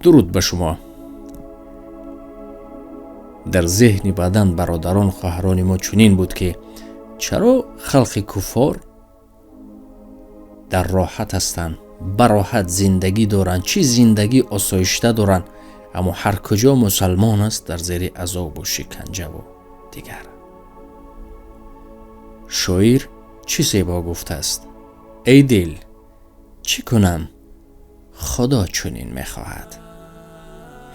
درود به شما. در ذهن بعدن برادران خواهران ما چنین بود که چرا خلق کفار در راحت هستند، براحت زندگی دارند، چی زندگی آسایشته دارند، اما هر کجا مسلمان است در زیر عذاب و شکنجه و دیگر. شاعر چی زیبا گفته است: ای دل چی کنم خدا چنین میخواهد.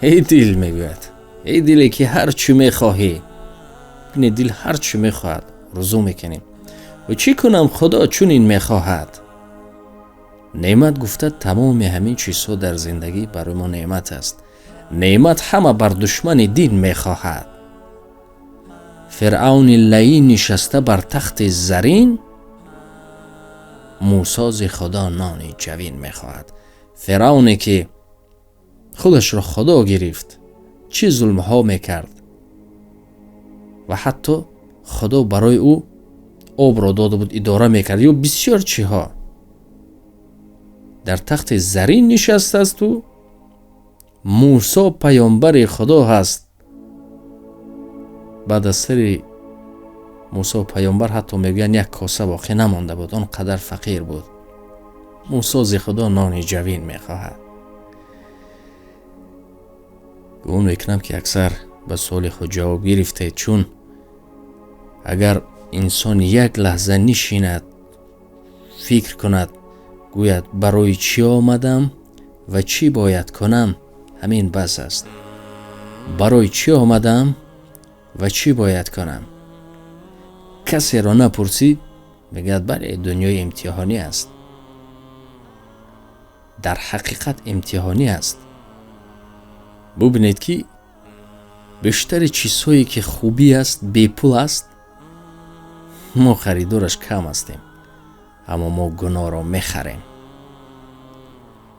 ای دل میگوید، ای دلی که هر چی میخواهی، بینی دل هر چی میخواهد رزو میکنیم و چی کنم خدا چنین میخواهد. نعمت گفته تمام همین چیزها در زندگی برای ما نعمت است. نعمت همه بر دشمن دین میخواهد. فرعون لعین نشسته بر تخت زرین، موسی ز خدا نان جوین میخواهد. فرعونی که خودش را خدا گرفت، چه ظلم ها میکرد و حتی خدا برای او آب را داده بود اداره میکرد یا بسیار چی ها. در تخت زرین نشسته است و موسی پیامبر خدا هست. بعد از سر موسی پیامبر حتی میگن یک کاسه باقی نمانده بود، آن قدر فقیر بود. موسی ز خدا نان جوین میخواهد. گمان میکنم که اکثر به سوال خود جواب گرفته، چون اگر انسان یک لحظه نشیند فکر کند، گوید برای چی آمدم و چی باید کنم، همین بس است. برای چی آمدم و چی باید کنم. کسی را نپرسید میگد بله دنیای امتحانی است. در حقیقت امتحانی است. ببینید که بیشتر چیزهایی که خوبی است بی پول است، ما خریدارش کم هستیم، اما ما گناه را میخریم.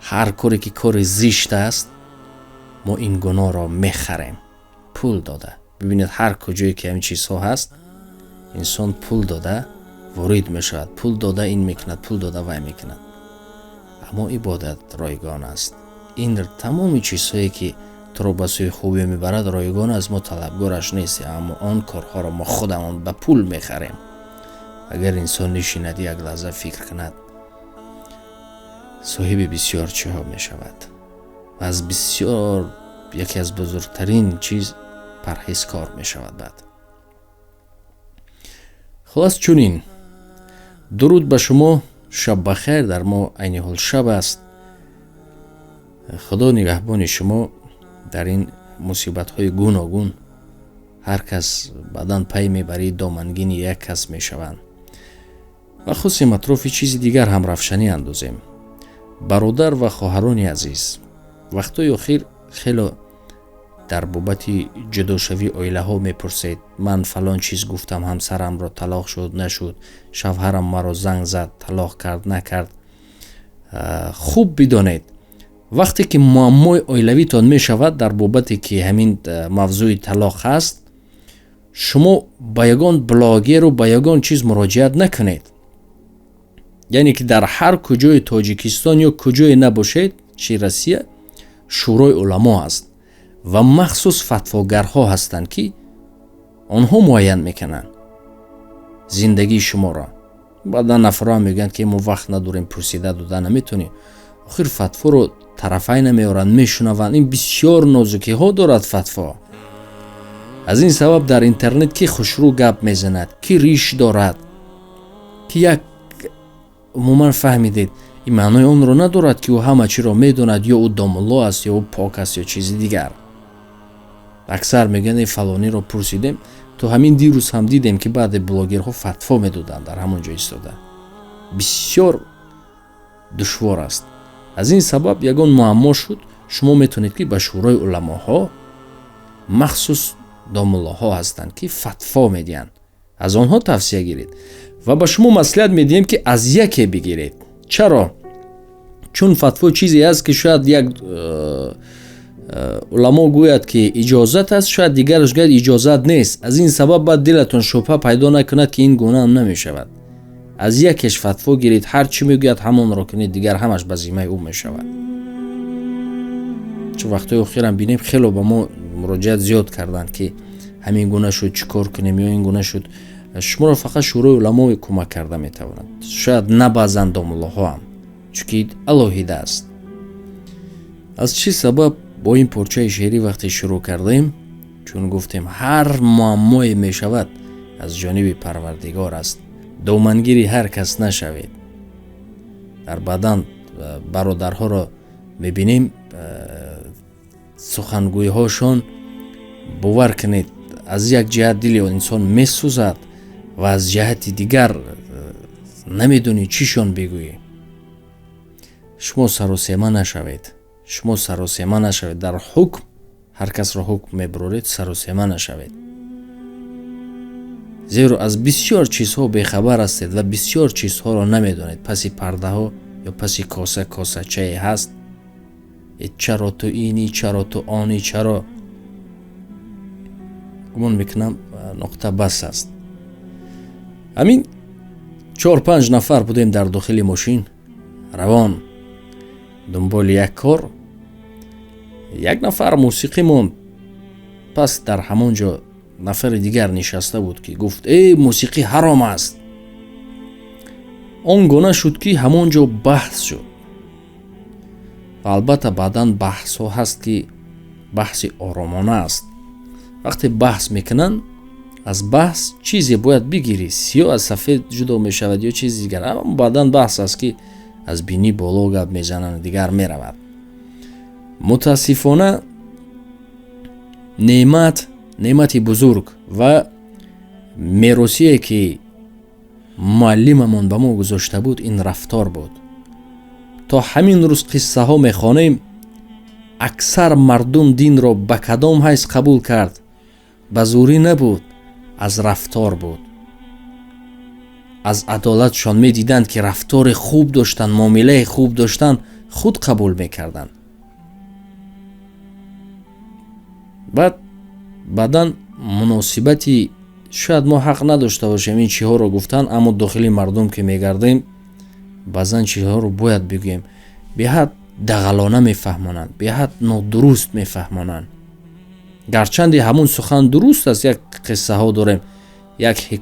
هر کاری که کار زشت است ما این گناه را میخریم پول داده. ببینید هر کجایی که همین چیزها هست انسان پول داده وارد میشود، پول داده این میکند، پول داده وای میکند. اما عبادت رایگان است. این تمام چیزهایی که تو را به سوی خوبی میبرد رایگان است، ما طلبگارش نیستیم، اما آن کارها را ما خودمون به پول میخریم. اگر انسان نشیند یک لحظه فکر کند، صاحب بسیار چیزها میشود. از بسیار یکی از بزرگترین چیز پرهیزکار میشود. بعد خلاص چنین درود به شما، شب بخیر. در ما عین حال شب است. خدا نگهبان شما در این مصیبت های گوناگون. هر کس بعداً پی میبرید دامنگین یک کس میشوند و خصوصی مطروف چیزی دیگر هم روشنی اندازیم. برادر و خواهران عزیز، وقتای اخیر خیلی در بابت جدا شوی عائله ها میپرسید من فلان چیز گفتم همسرم را طلاق شد نشد، شوهرم مرا زنگ زد طلاق کرد نکرد. خوب بدانید وقتی که معمای عائلوی تان میشود در بابت که همین موضوع طلاق هست، شما با یگان بلاگر و با یگان چیز مراجعت نکنید. یعنی که در هر کجای تاجیکستان یا کجای نباشید، چه روسیه، شورای علما هست و مخصوص فتواگرها هستند که آنها معین میکنن زندگی شما را. بعدا نفرها میگن که ما وقت نداریم پرسیده دادن نمیتونیم. آخر فتوا رو طرفین میارن میشنوند. این بسیار نازکی ها دارد فتوا. از این سبب در اینترنت که خوشرو گپ میزند، که ریش دارد، که یک عموما فهمیدید این معنای اون رو ندارد که او همه چی را میدوند یا او دام الله است یا او پاک است یا چیزی دیگر. اکثر میگن این فلانی را پرسیدیم. تو همین دیروز هم دیدیم که بعد بلاگرها فتوا میدادن در همونجا ایستاده. بسیار دشوار است. از این سبب یگان معما شد شما میتونید که به شورای علماها مخصوص دام الله ها هستند که فتوا میدین، از آنها توصیه گیرید و به شما مصلحت میدیم که از یکی بگیرید. چرا؟ چون فتوا چیزی است که شاید یک علما گوید که اجازت است، شاید دیگرش گوید اجازت نیست. از این سبب باید دلتون شبهه پیدا نکند که این گونه هم نمی شود. از یکش فتوا گیرید، هر چی میگوید همون را کنید، دیگر همش به ذمه او می شود. چه وقتای اخیرم بینیم خیلی با ما مراجعت زیاد کردن که همین گونه شد چیکار کنیم یا این گونه شد. شما را فقط شورای علما کمک کرده میتواند، شاید نه بعض اندام‌الله ها هم، چون الهیده است. از چی سبب با این پارچه شعری وقتی شروع کردیم؟ چون گفتیم هر معمایی می شود از جانب پروردگار است. دامنگیری هر کس نشوید. در بدن برادرها را می بینیم سخنگوی هاشون، باور کنید از یک جهت دل انسان می سوزد و از جهت دیگر نمیدونی چیشون بگویی. شما سراسیمه نشوید. شما سراسیمه نشوید. در حکم هر کس را حکم میبرید، سراسیمه نشوید. زیرا از بسیار چیزها بیخبر هستید و بسیار چیزها را نمیدونید. پسی پرده ها یا پسی کاسه چه هست؟ چرا تو اینی، چرا تو آنی، چرا؟ گمان میکنم نقطه بس است. همین 4-5 نفر بودیم در داخل ماشین روان دنبال یک کار. یک نفر موسیقی موند. پس در همونجا نفر دیگر نشسته بود که گفت ای موسیقی حرام است. اون گونه شد که همونجا بحث شد. و البته بعداً بحث ها هست که بحث آرامانه است. وقتی بحث میکنن از بحث چیزی باید بگیری، سیاه از سفید جدا میشود یا چیزی دیگر. اما بعداً بحث است که از بینی بالا گپ میزنن دیگر میرود. متاسفانه نعمت بزرگ و میراثی که معلممون به ما گذاشته بود این رفتار بود. تا همین روز قصه ها میخوانیم اکثر مردم دین را به کدام حیث قبول کرد؟ به زوری نبود، از رفتار بود. از عدالتشان میدیدند که رفتار خوب داشتن، معامله خوب داشتن، خود قبول میکردند. بعداً مناسبتی شاید ما حق نداشته باشیم این چیها رو گفتن، اما داخلی مردم که میگردیم بعضن چیها رو باید بگویم. به حد دغلانه میفهمانند، به حد نادرست میفهمانند. گرچند همون سخن درست است. یک قصه ها داریم، یک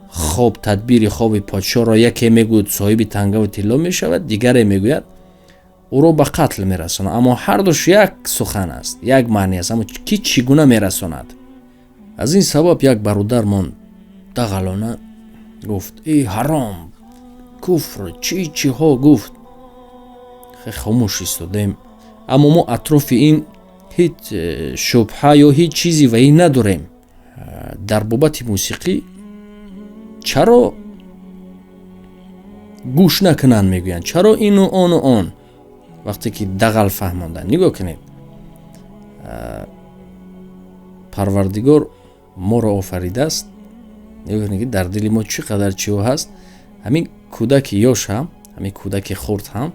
خواب تدبیر خواب پادشاه را یکی میگوید صاحب تنگه و طلا میشود، دیگری میگوید او را به قتل میرساند. اما هر دوش یک سخن است، یک معنی است، اما کی چگونه میرساند؟ از این سبب یک برادر من دغلانه گفت ای حرام، کفر، چی ها گفت. خاموش ایستادیم. اما ما اطراف این هیچ شبهه یا هیچ چیزی و این نداریم. در بابت موسیقی چرا گوش نکنن میگوین؟ چرا این و آن و آن؟ وقتی که دغل فهماندن. نگاه کنید، پروردگار ما را آفریده است. نگاه کنید در دل ما چقدر چیو هست. همین کودک یاش هم، همین کودک خرد هم،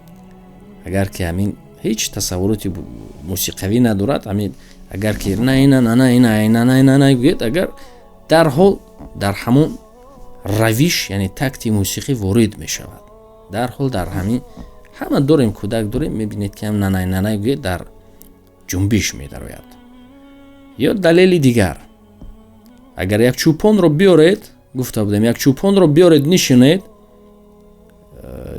اگر که همین هیچ تصوراتی موسیقوی ندارد، همین اگر که نه گوید، اگر در حال در همون رویش یعنی تکت موسیقی وارد می شود. در حال در همین همه داریم کودک داریم، میبینید که هم نه گوید در جنبش می دراید. یا دلیل دیگر، اگر یک چوپان رو بیارید، گفته بودم یک چوپان رو بیارید نشینید،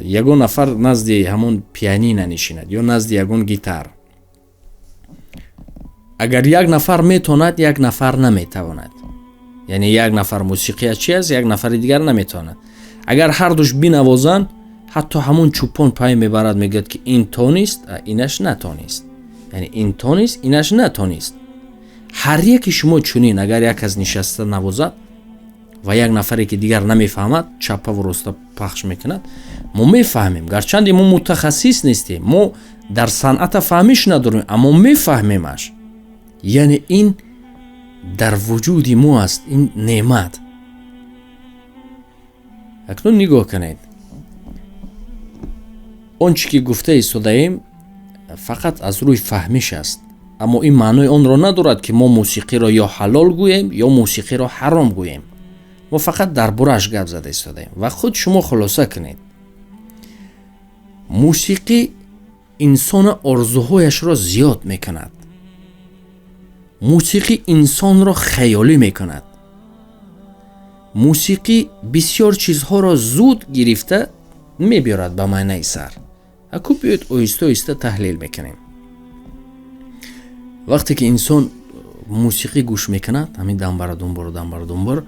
یگون نفر نزد همون پیانین نشیند یا نزد یگون گیتار. اگر یک نفر میتواند یک نفر نمیتواند، یعنی یک نفر موسیقی چی است یک نفر دیگر نمیتواند. اگر هر دوش بینوازن حتی همون چوپان پای میبرد، میگه که این تونیست اینش نتونیست، یعنی این تونیست اینش نتونیست. هر یکی شما چونین اگر یک از نشسته نوازد و یک نفری که دیگر نمیفهمد چپه و راسته پخش میکند، ما میفهمیم. گرچند ما متخصص نیستیم، ما در صنعت فهمیش نداریم، اما میفهمیمش. یعنی این در وجود ما است، این نعمت. اکنون نگاه کنید، اون چی که گفته ایستاده ایم فقط از روی فهمیش است، اما این معنی آن را ندارد که ما موسیقی را یا حلال گوییم یا موسیقی را حرام گوییم. ما فقط در برش گپ زده ایستاده ایم و خود شما خلاصه کنید. موسیقی انسان آرزوهایش را زیاد میکند. موسیقی انسان را خیالی میکند. موسیقی بسیار چیزها را زود گرفته میبیارد به معنی سر. اکو بیاید آهسته آهسته تحلیل میکنیم. وقتی که انسان موسیقی گوش میکند، همین دنبر دنبر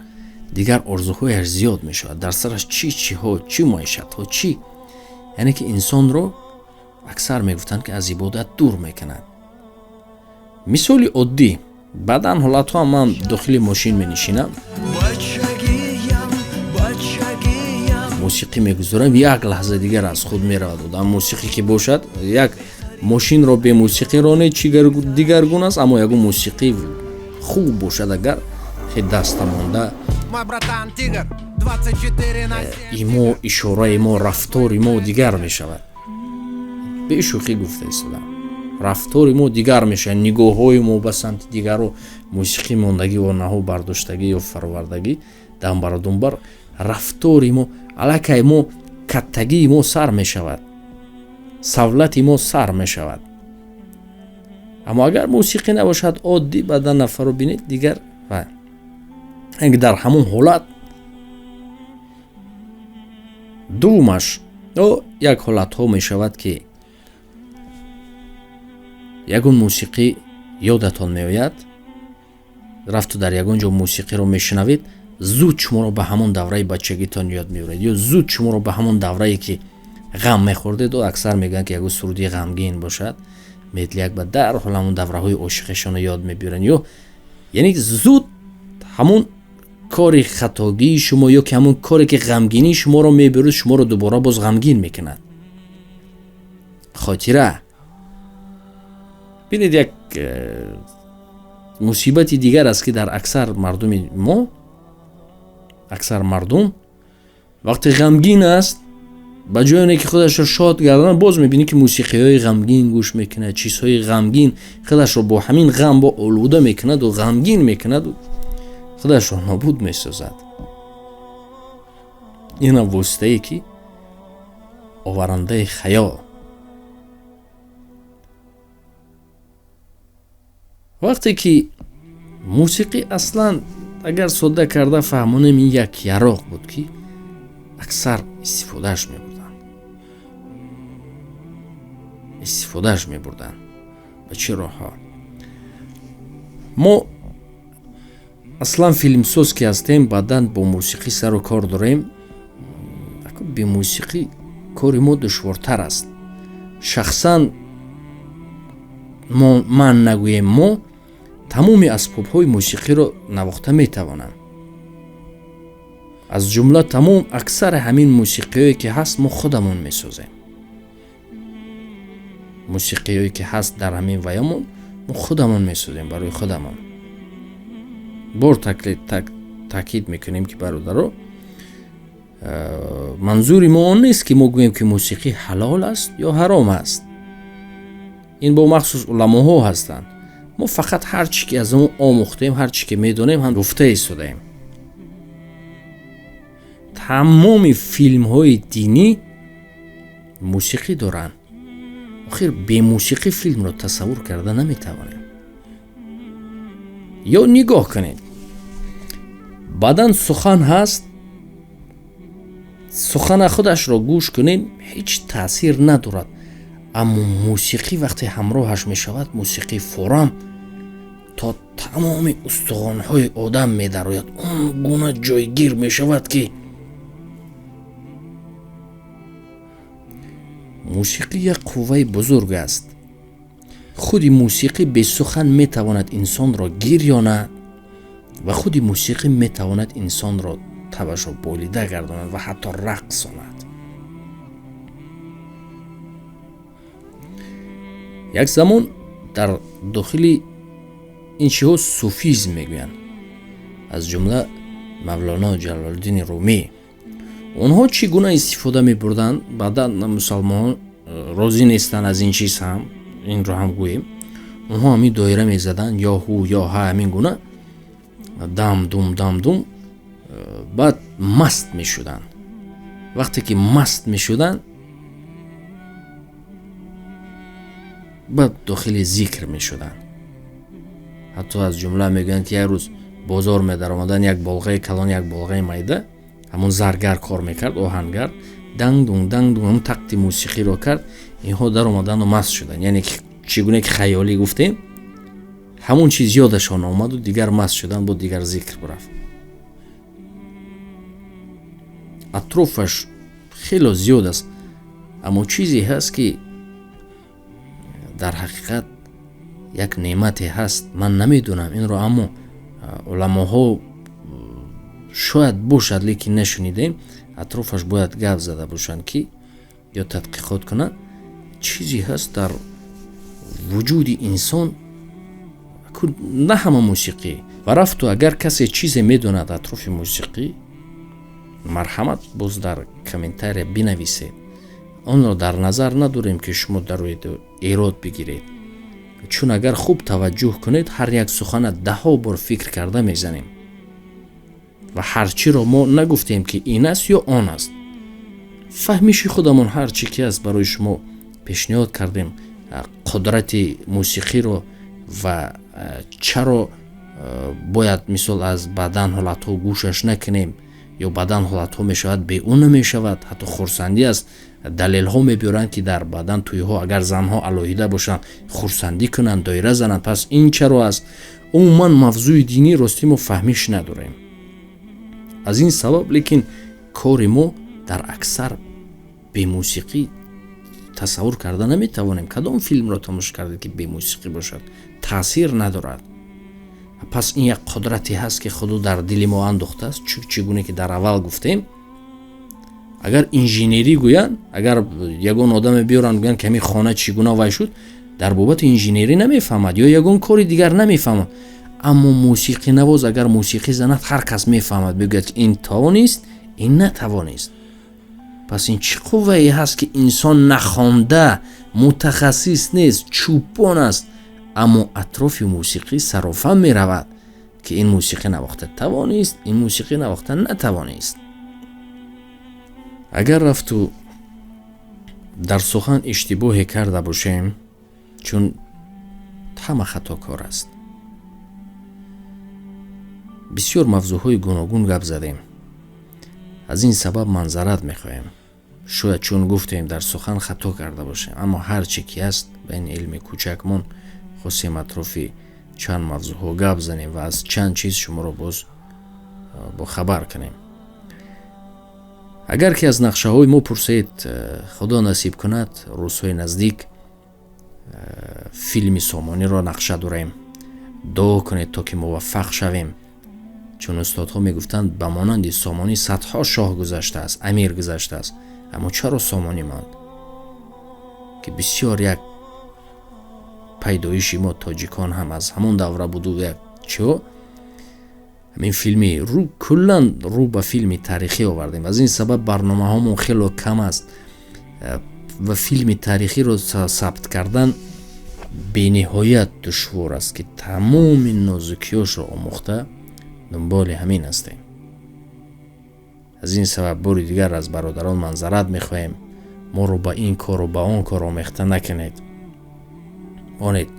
دیگر آرزوهایش زیاد میشود. در سرش چی معیشت ها چی، یعنی که انسان رو اکثر میگفتند که از عبادت دور میکند. مثال عادی بعدن حالت ها من داخل ماشین می نشینم، موسیقی میگذارم، یک لحظه دیگر از خود میرود. و موسیقی که باشد، یک ماشین رو به موسیقی رانه چی دیگرگون است، اما یک موسیقی خوب باشد اگر خیلی دست مانده ایمو اشاره ایمو رفتار ایمو دیگر میشود. به شوخی گفته ایستادم، رفتار ایمو دیگر میشه، نگاه های ما به سمت دیگر رو موسیقی موندگی و نهو برداشتگی یا فروردگی دنبر رفتار ایمو علاکه ایمو کتگی ایمو سر میشود، سولت ایمو سر میشود. اما اگر موسیقی نباشد عادی بدن نفر رو بینید دیگر و اینکه در همون حالت دومش یک حالت ها میشود که یگون موسیقی یادتان میآید، رفت در یگون جا موسیقی رو میشنوید، زود شما رو به همون دوره بچگیتان یاد میآورد، یا زود شما رو به همون دوره‌ای که غم میخوردید. و اکثر میگن که یگو سرودی غمگین باشد مثل یک به در حال همون دوره‌های عاشقشان رو یاد میبرن، یا یعنی زود همون کاری خطاگی شما یا که همون کاری که غمگینی شما رو میبره شما رو دوباره باز غمگین میکند. خاطره بینید یک مصیبتی دیگر است که در اکثر مردم وقتی غمگین است با جای اینکه خودش رو شاد گردن باز میبینی که موسیقی های غمگین گوش میکنه، چیزهای غمگین خودش رو با همین غم با آلوده میکند و غمگین میکند و خودش رو نابود میسازد. این هم واسطه ای که آورنده خیال. وقتی که موسیقی اصلا اگر ساده کرده فهمونیم این یک یراق بود که اکثر استفادهش میبردن. به چه راه ها؟ ما اصلا فیلمساز که هستیم بعدن با موسیقی سر و کار داریم. به موسیقی کاری ما دشوارتر است. شخصا من نگویم، ما تمام اسباب های موسیقی رو نواخته میتوانم. از جمله تمام اکثر همین موسیقی هایی که هست ما خودمون میسازیم. موسیقی هایی که هست در همین ویامون ما خودمون میسازیم برای خودمون. بار تاکید میکنیم که برادرها، منظوری ما آن نیست که ما گوییم که موسیقی حلال است یا حرام است. این با مخصوص علماها هستند. ما فقط هر چی که از اون آموختیم، هر چی که میدونیم هم گفته ایستادیم. تمام فیلم های دینی موسیقی دارن. آخر به موسیقی فیلم رو تصور کرده نمیتوانیم. یا نگاه کنید، بعدن سخن هست، سخن خودش را گوش کنید هیچ تاثیر ندارد. اما موسیقی وقتی همراهش می شود، موسیقی فوراً تا تمام استخوان‌های آدم می درآید، اون گونه جایگیر می شود که موسیقی یک قوه بزرگ است. خودی موسیقی به سخن می تواند انسان را گیریاند و خودی موسیقی می تواند انسان را تبش را بالیده گرداند و حتی رقصاند. یک زمان در داخل این چیزها صوفیزم میگویند، از جمله مولانا جلال الدین رومی. اونها چگونه استفاده میبردن؟ بعدا مسلمان راضی نیستن از این چیز، هم این رو هم گوییم. اونها همین دایره میزدن، یا هو یا ها، همین گونه دم دوم بعد مست میشدن. وقتی که مست میشدن بعد داخل ذکر می شدن. حتی از جمله میگن که یک روز بازار می در آمدن یک بلغه کلان یک بلغه میده، همون زرگر کار میکرد، آهنگر دنگ دونگ همون تقطی موسیقی رو کرد، اینها در آمدن و مست شدن. یعنی چگونه که خیالی گفتیم همون چیز یادشان آمد و دیگر مست شدن، با دیگر ذکر برفت. اطرافش خیلی زیاد است، اما چیزی هست که در حقیقت یک نعمتی هست، من نمیدونم این رو، اما علماها شاید باشد لیکن نشنیدیم، اطرافش باید گپ زده باشند که یا تحقیقات کنند. چیزی هست در وجود انسان، نه همه موسیقی و رفت و اگر کسی چیزی میدوند اطراف موسیقی، مرحمت باز در کامنتار بنویسید. آن را در نظر نداریم که شما در روی ایراد بگیرید، چون اگر خوب توجه کنید هر یک سخن 10 بار فکر کرده میزنیم و هرچی را ما نگفتیم که این است یا آن است. فهمیش خودمون هرچی که است برای شما پیشنهاد کردیم. قدرت موسیقی رو و چرا باید مثال از بدن حالت ها گوشش نکنیم، یا بدن حالت ها می شود به اون نمی شود. حتی خورسندی است، دلیل ها می بیارن که در بدن توی ها اگر زن ها علایده باشن خورسندی کنن، دایره زنن. پس این چرا است؟ عموما موضوع دینی راستی ما فهمیش نداریم. از این سبب لیکن کار ما در اکثر به موسیقی تصور کرده نمی توانیم. کدام فیلم را تماشا کردید که به موسیقی باشد؟ تاثیر ندارد. پس این یک قدرتی هست که خدا در دل ما انداخته است. چگونه که در اول گفتیم، اگر انجینری گویند، اگر یگان آدم بیارن بگن که همین خانه چگونه وای شد، در بابت انجینری نمیفهمد یا یگان کاری دیگر نمیفهمد. اما موسیقی نواز اگر موسیقی زند هر کس میفهمد، بگوید این توانیست، این نتوانیست. پس این چه قوه‌ای هست که انسان نخوانده، متخصص نیست، چوپان است، اما اطراف موسیقی صرافا می رود که این موسیقی نواخته توانیست، این موسیقی نواخته نتوانیست. اگر رفتو در سخن اشتباهی کرده باشیم، چون همه خطاکار است، بسیار موضوعهای گوناگون گپ زدیم، از این سبب معذرت میخوایم. شاید چون گفتیم در سخن خطا کرده باشیم، اما هر چی که است به این علم کوچکمون خواستیم اطرافی چند موضوع ها گپ زنیم و از چند چیز شما رو باز با خبر کنیم. اگر که از نقشه های ما پرسید، خدا نصیب کند روزهای نزدیک فیلم سامانی را نقشه داریم. دعا کنید تا که موفق شویم، چون استادها میگفتند به مانند سامانی صدها شاه گذشته است، امیر گذشته است، اما چرا سامانی ماند؟ که بسیار یک پیدایشی ما تاجیکان هم از همون دوره بود و چه همین فیلمی رو کلن رو به فیلمی تاریخی آوردیم. از این سبب برنامه همون خیلی کم است و فیلمی تاریخی رو ثبت کردن به نهایت دشوار است که تمام نازکیاش رو آموخته دنبال همین هستیم. از این سبب باری دیگر از برادران معذرت میخواهیم. ما رو با این کار و با آن کار آمیخته نکنید. آنید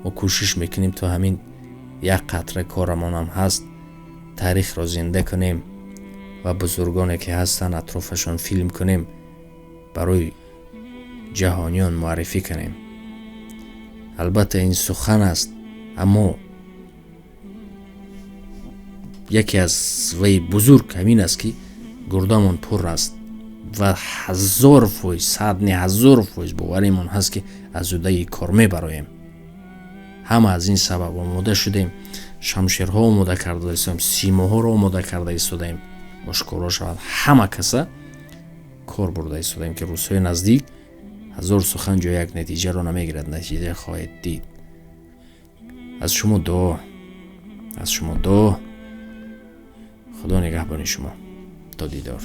ما کوشش میکنیم تا همین یک قطره کارمان هم هست تاریخ را زنده کنیم و بزرگانی که هستن اطرافشان فیلم کنیم، برای جهانیان معرفی کنیم. البته این سخن است، اما یکی از وی بزرگ همین است که گردمون پر است و 1000%، 100,000% باوریمون هست که از اوده کار میبرایم. همه از این سبب آماده شدیم، شمشیرها آماده کرده ایستادیم، سیماها را آماده کرده ایستادیم، مشکل شود همه کسا کار برده ایستادیم که روزهای نزدیک 1000 سخن جای یک نتیجه را نمیگیرد، نتیجه خواهید دید. از شما دعا، خدا نگهبان شما. تا دیدار.